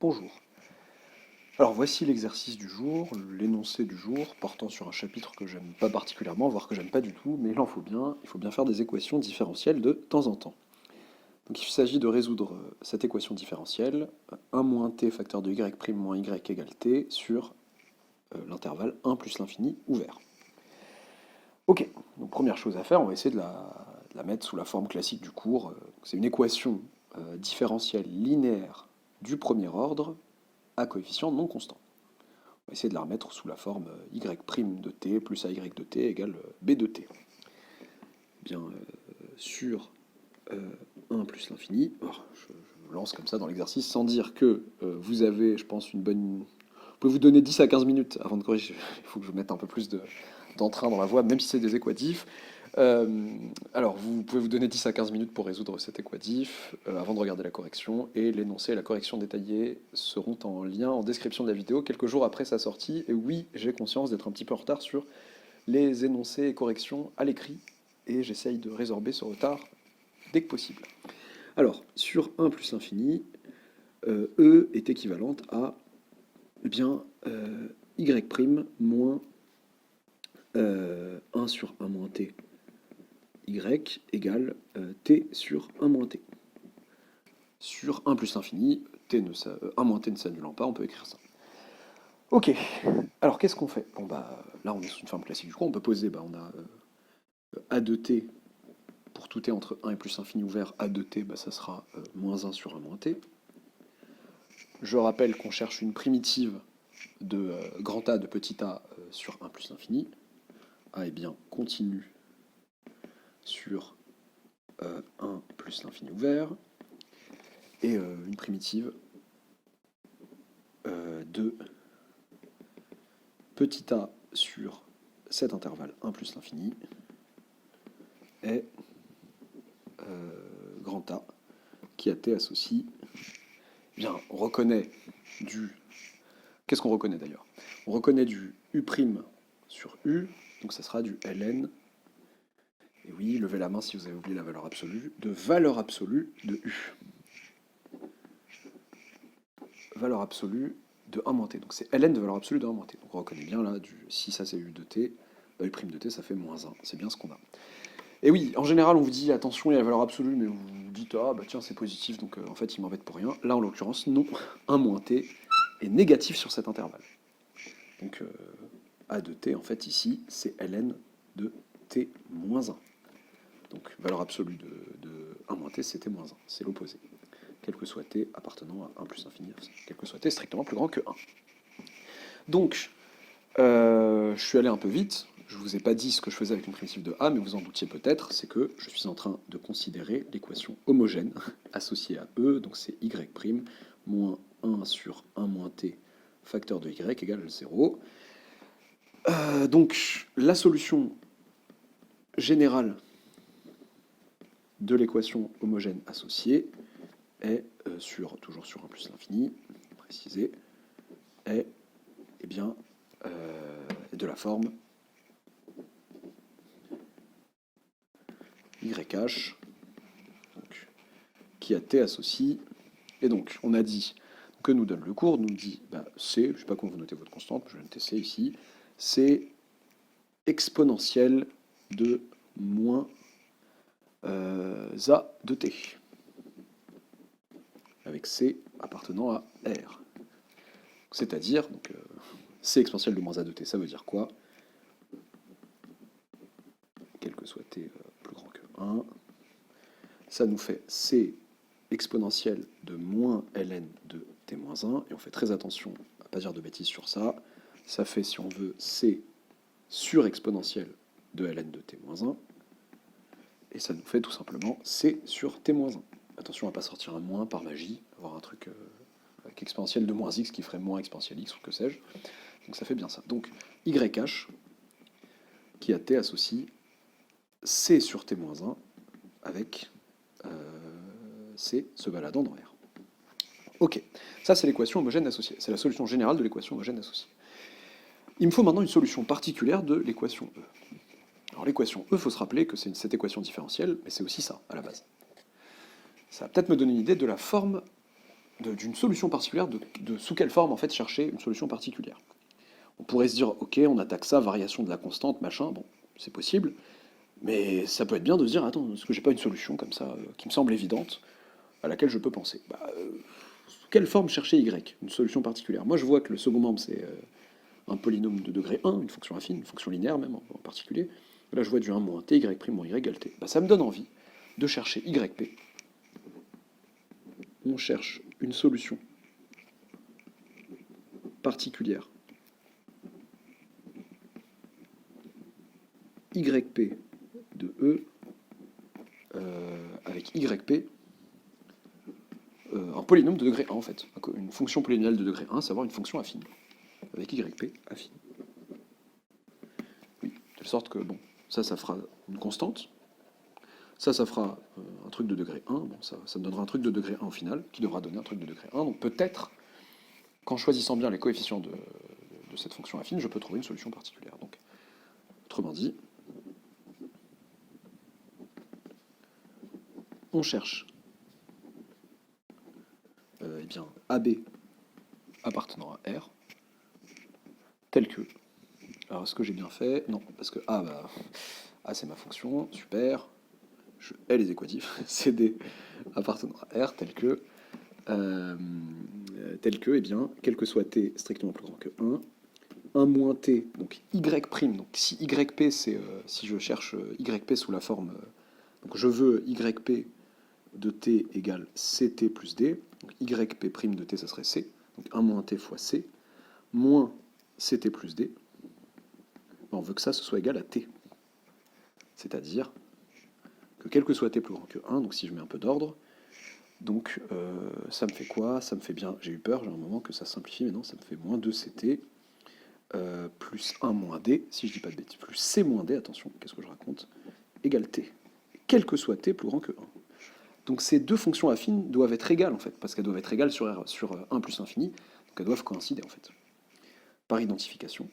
Bonjour. Alors voici l'exercice du jour, l'énoncé du jour, portant sur un chapitre que j'aime pas particulièrement, voire que j'aime pas du tout, mais il faut bien faire des équations différentielles de temps en temps. Donc il s'agit de résoudre cette équation différentielle, 1 moins t facteur de y' moins y égale t, sur l'intervalle 1 plus l'infini ouvert. Ok, donc première chose à faire, on va essayer de la mettre sous la forme classique du cours. C'est une équation différentielle linéaire du premier ordre à coefficient non constant. On va essayer de la remettre sous la forme y' de t plus ay de t égale b de t. Bien, sur 1 plus l'infini, je me lance comme ça dans l'exercice sans dire que vous avez, je pense, une bonne... Vous pouvez vous donner 10 à 15 minutes avant de corriger. Il faut que je mette un peu plus d'entrain dans la voie, même si c'est des équatifs. Alors, vous pouvez vous donner 10 à 15 minutes pour résoudre cet équatif avant de regarder la correction, et l'énoncé et la correction détaillée seront en lien en description de la vidéo quelques jours après sa sortie. Et oui, j'ai conscience d'être un petit peu en retard sur les énoncés et corrections à l'écrit, et j'essaye de résorber ce retard dès que possible. Alors, sur 1 plus l'infini, E est équivalente à eh bien, y' moins 1 sur 1 moins t y égale t sur 1 moins t. Sur 1 plus l'infini, 1 moins t ne s'annulant pas, on peut écrire ça. Ok, alors qu'est-ce qu'on fait? Bon bah là on est sous une forme classique du coup, on peut poser, on a a de t, pour tout t entre 1 et plus infini ouvert, a de t, ça sera moins 1 sur 1 moins t. Je rappelle qu'on cherche une primitive de grand A de petit a sur 1 plus l'infini. A est bien continu sur 1 plus l'infini ouvert, et une primitive de petit a sur cet intervalle 1 plus l'infini est grand A qui à t associe. Bien, on reconnaît du... Qu'est-ce qu'on reconnaît d'ailleurs? On reconnaît du U' sur U, donc ça sera du ln. Et oui, levez la main si vous avez oublié la valeur absolue, de valeur absolue de U. Valeur absolue de 1 moins t. Donc c'est ln de valeur absolue de 1 moins t. Donc on reconnaît bien là, si ça c'est U de t, U' de t ça fait moins 1. C'est bien ce qu'on a. Et oui, en général on vous dit attention il y a la valeur absolue, mais vous vous dites ah bah tiens c'est positif, donc en fait il m'embête pour rien. Là en l'occurrence non, 1 moins t est négatif sur cet intervalle. Donc A de t en fait ici c'est ln de t moins 1. Donc valeur absolue de 1 moins t c'est t moins 1, c'est l'opposé. Quel que soit t appartenant à 1 plus infini, quel que soit t strictement plus grand que 1. Donc, je suis allé un peu vite, je ne vous ai pas dit ce que je faisais avec une primitive de A, mais vous en doutiez peut-être, c'est que je suis en train de considérer l'équation homogène associée à E, donc c'est y' moins 1 sur 1 moins t facteur de y égale 0. Donc, la solution générale de l'équation homogène associée est, toujours sur 1 plus l'infini, précisé, est bien, de la forme YH, donc, qui a t associe. Et donc, on a dit, que nous donne le cours, nous dit C, je ne sais pas comment vous notez votre constante, je vais noter C ici, c'est exponentielle de moins A de t, avec C appartenant à R. C'est-à-dire, C exponentielle de moins A de t, ça veut dire quoi? Quel que soit t plus grand que 1, ça nous fait C exponentielle de moins ln de t moins 1, et on fait très attention à ne pas dire de bêtises sur ça, ça fait, si on veut, C surexponentielle de ln de t moins 1, et ça nous fait tout simplement C sur t moins 1. Attention à ne pas sortir un moins par magie, avoir un truc avec exponentielle de moins x qui ferait moins exponentielle x ou que sais-je. Donc ça fait bien ça. Donc YH, qui à t associe C sur t moins 1 avec C se baladant dans R. Ok, ça c'est l'équation homogène associée. C'est la solution générale de l'équation homogène associée. Il me faut maintenant une solution particulière de l'équation E. Alors l'équation E, il faut se rappeler que c'est cette équation différentielle, mais c'est aussi ça, à la base. Ça va peut-être me donner une idée de la forme d'une solution particulière, sous quelle forme en fait chercher une solution particulière. On pourrait se dire, ok, on attaque ça, variation de la constante, machin, bon, c'est possible, mais ça peut être bien de se dire, attends, est-ce que j'ai pas une solution comme ça, qui me semble évidente, à laquelle je peux penser? Sous quelle forme chercher y? Une solution particulière. Moi je vois que le second membre c'est un polynôme de degré 1, une fonction affine, une fonction linéaire même en particulier. Là je vois du 1 moins t, y' moins y égale t. Ça me donne envie de chercher yp. On cherche une solution particulière yp de E avec yp un polynôme de degré 1 en fait, une fonction polynomiale de degré 1, savoir une fonction affine, avec yp affine. Oui, de telle sorte que, bon, ça fera une constante, ça fera un truc de degré 1, bon, ça me donnera un truc de degré 1 au final, qui devra donner un truc de degré 1, donc peut-être, qu'en choisissant bien les coefficients de cette fonction affine, je peux trouver une solution particulière. Donc, autrement dit, on cherche eh bien, AB appartenant à R, tel que... Alors, est-ce que j'ai bien fait? Non, parce que A c'est ma fonction, super, je hais les équatifs, CD appartenant à R, tel que, eh bien, quel que soit t strictement plus grand que 1 moins t, donc y', donc si yp c'est, si je cherche yp sous la forme, donc je veux yp de t égale ct plus d, donc yp' de t ça serait c, donc 1 moins t fois c, moins ct plus d, on veut que ça ce soit égal à t. C'est-à-dire que quel que soit t plus grand que 1, donc si je mets un peu d'ordre, donc ça me fait quoi? Ça me fait bien, j'ai eu peur, j'ai un moment que ça simplifie, mais non, ça me fait moins 2ct, plus 1 moins d, si je dis pas de bêtises, plus c moins d, attention, qu'est-ce que je raconte, égale t. Quel que soit t plus grand que 1. Donc ces deux fonctions affines doivent être égales, en fait, parce qu'elles doivent être égales sur 1 plus infini, donc elles doivent coïncider, en fait, par identification.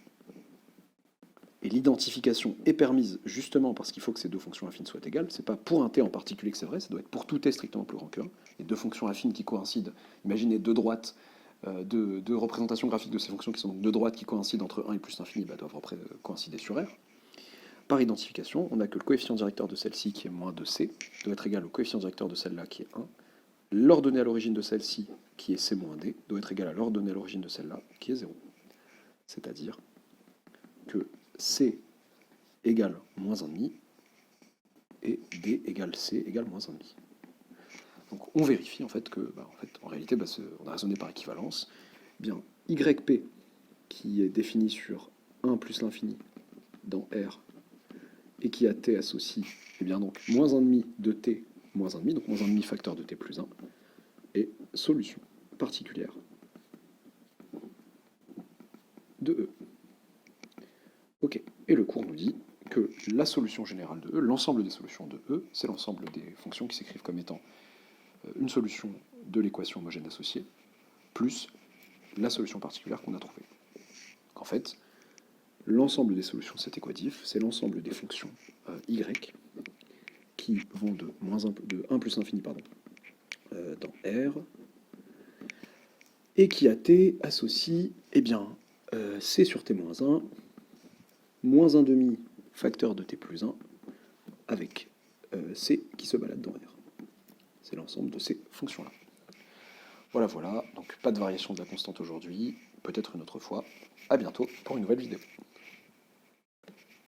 Et l'identification est permise justement parce qu'il faut que ces deux fonctions affines soient égales. C'est pas pour un t en particulier que c'est vrai, ça doit être pour tout t strictement plus grand que 1. Les deux fonctions affines qui coïncident, imaginez deux droites, deux représentations graphiques de ces fonctions qui sont donc deux droites qui coïncident entre 1 et plus l'infini, doivent coïncider sur R. Par identification, on a que le coefficient directeur de celle-ci qui est moins 2c doit être égal au coefficient directeur de celle-là qui est 1. L'ordonnée à l'origine de celle-ci qui est c moins d doit être égal à l'ordonnée à l'origine de celle-là qui est 0. C'est-à-dire que c égale moins 1,5 et d égale c égale moins 1,5. Donc on vérifie en fait que, en réalité, on a raisonné par équivalence. Bien, yp qui est défini sur 1 plus l'infini dans R et qui a t associé, et bien donc moins 1,5 de t moins 1,5, donc moins 1,5 facteur de t plus 1, et solution particulière de E. Ok, et le cours nous dit que la solution générale de E, l'ensemble des solutions de E, c'est l'ensemble des fonctions qui s'écrivent comme étant une solution de l'équation homogène associée, plus la solution particulière qu'on a trouvée. En fait, l'ensemble des solutions de cet équatif, c'est l'ensemble des fonctions y qui vont de 1 plus infini dans R, et qui à t associe, eh bien, c sur t moins 1, moins 1,5 facteur de t plus 1, avec c qui se balade dans R. C'est l'ensemble de ces fonctions-là. Voilà, voilà, donc pas de variation de la constante aujourd'hui, peut-être une autre fois. À bientôt pour une nouvelle vidéo.